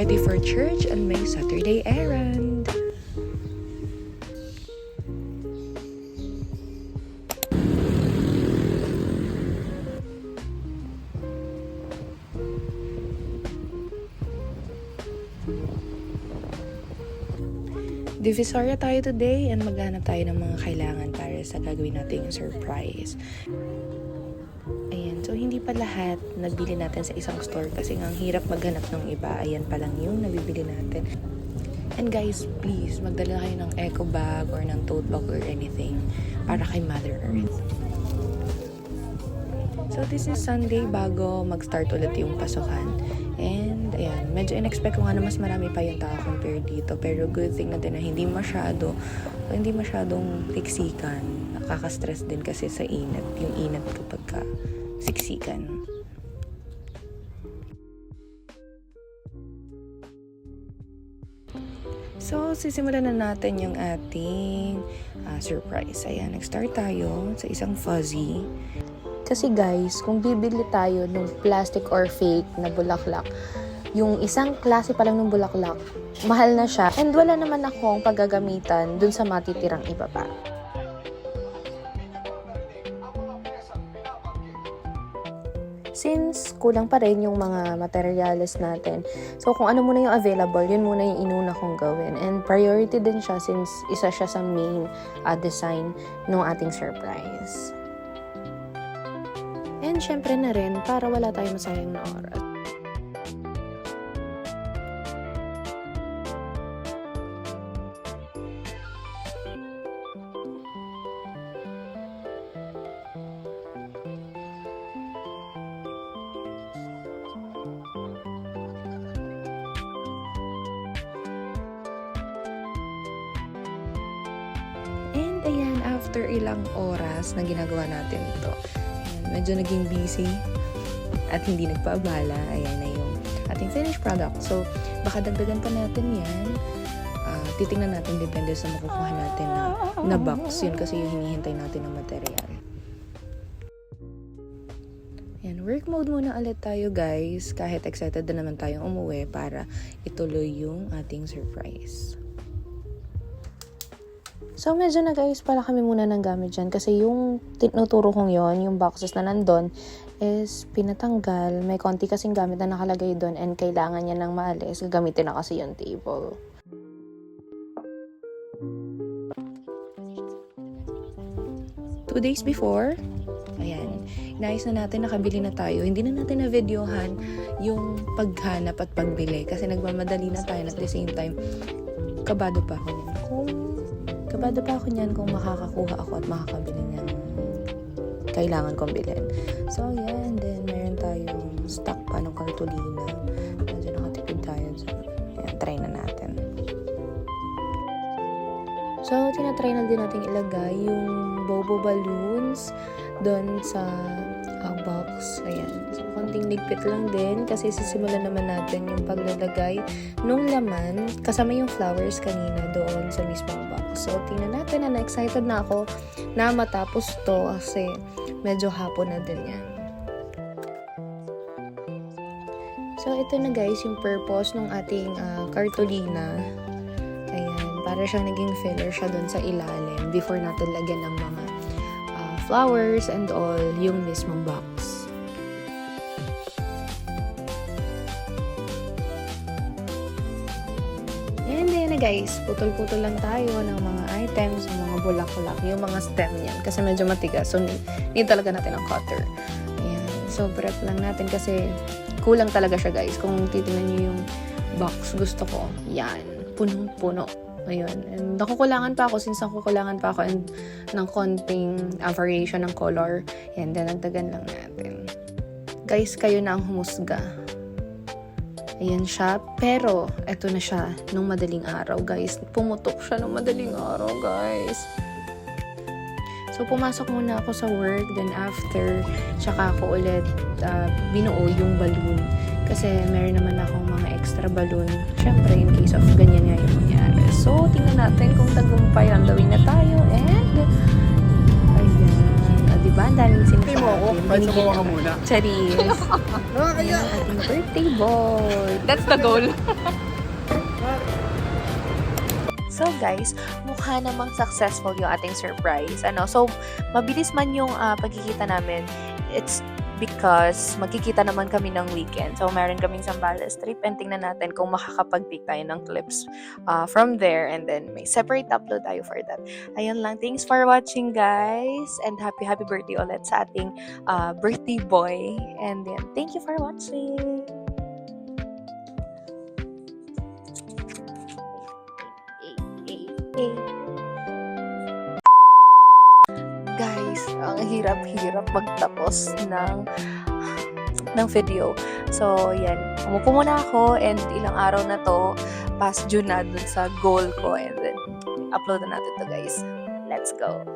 ready for church and my Saturday errand. Divisoria tayo today and maghanap tayo ng mga kailangan para sa gagawin nating surprise. Ayan, so hindi pa lahat nabili natin sa isang store kasi nga ang hirap maghanap ng iba. Ayan pa lang yung nabibili natin. And guys, please, magdala kayo ng eco bag or ng tote bag or anything para kay Mother Earth. So this is Sunday bago mag-start ulit yung pasukan. And ayan, medyo in-expect ko nga na mas marami pa yung tao compared dito. Pero good thing na din na hindi masyadong siksikan. Nakaka-stress din kasi sa init. Yung init kapag ka siksikan. So, sisimulan na natin yung ating surprise. Ayan, nag-start tayo sa isang fuzzy. Kasi guys, kung bibili tayo ng plastic or fake na bulaklak, yung isang klase pa lang ng bulaklak, mahal na siya. And wala naman akong paggagamitan dun sa matitirang iba pa. Since kulang pa rin yung mga materials natin, so kung ano muna yung available, yun muna yung inuna kong gawin. And priority din siya since isa siya sa main design ng ating surprise. And syempre na rin, para wala tayong masayang na oras. And ayan, after ilang oras na ginagawa natin ito, medyo naging busy at hindi nagpaabala. Ayan na yung ating finished product. So, baka dagdagan pa natin yan. Titingnan natin, depende sa makukuha natin na box. Yun kasi yung hinihintay natin ng material. Ayan, work mode muna ulit tayo guys. Kahit excited na naman tayong umuwi para ituloy yung ating surprise. So, medyo na guys, pala kami muna ng gamit dyan kasi yung tinuturo kong yon, yung boxes na nandun, is pinatanggal. May konti kasing gamit na nakalagay doon and kailangan niya nang maalis. Gagamitin na kasi yung table. Two days before, ayan, inayos na natin, nakabili na tayo. Hindi na natin na-videohan yung paghanap at pagbili kasi nagmamadali na tayo at the same time, kabado pa ako niyan kung makakakuha ako at makakabili niyan kailangan kong bilhin. So, yan. Then, meron tayong stock pa ng cartolina. Medyo nakatipid tayo dyan. Ayan, try na natin. So, tinatry na din natin ilagay yung bobo balloons doon sa box. Ayan. So, konting ligpit lang din kasi sisimulan naman natin yung paglalagay nung laman kasama yung flowers kanina doon sa mismong box. So, tingnan natin na excited na ako na matapos to kasi medyo hapon na din yan. So, ito na guys yung purpose ng ating cartolina. Ayan. Para siyang naging filler siya doon sa ilalim before natin lagyan ng mga flowers and all yung mismong box. And then guys, putol-putol lang tayo ng mga items, ng mga bulaklak, yung mga stem niyan kasi medyo matigas. So, need talaga natin ang cutter. Ayan. So, prep lang natin kasi kulang talaga siya guys. Kung titingnan niyo yung box, gusto ko, yan, punong-puno. Ayun. And nakukulangan pa ako since nakukulangan pa ako ng konting variation ng color. Yan, then nagdagan lang natin. Guys, kayo na ang humusga. Ayan siya. Pero, eto na siya nung madaling araw, guys. Pumutok siya nung madaling araw, guys. So, pumasok muna ako sa work. Then, after, tsaka ako ulit binuo yung balloon. Kasi, meron naman akong mga extra balloon. Siyempre, in case of ganyan nga yung mangyari. So, tingnan natin kung tagumpay ang gawin na tayo. And, ayan. Diba? Ang daming sinasabi. Mo ako, kahit Hindi sumawa ka naman. muna. Charis. Nakakaya! Ayan, ating birthday boy. That's the goal. So guys, mukha namang successful yung ating surprise. So mabilis man yung pagkikita namin. It's because magkikita naman kami ng weekend. So meron kaming Zambales trip and tingnan natin kung makakapag-take tayo ng clips from there, and then may separate upload tayo for that. Ayun lang. Thanks for watching guys, and happy birthday ulit sa ating birthday boy. And then thank you for watching. Guys, ang hirap-hirap magtapos ng video. So, yan. Umupo muna ako, and ilang araw na to, past June na dun sa goal ko, and then upload na natin to guys. Let's go!